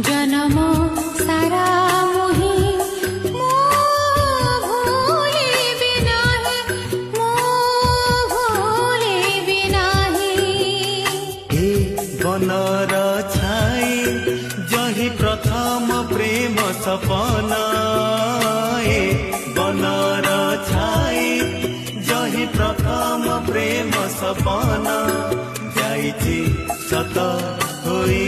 জনম সারা মোহি মো ভুলিবি নাহি, মো ভুলিবি নাহি। ଏ ବନର ଛାଇ ଜହି ପ୍ରଥମ ପ୍ରେମ ସପନ, ଏ ବନର ଛାଇ ଜହି ପ୍ରଥମ ପ୍ରେମ ସପନ, ଯାଇଛି ସତ ହୋଇ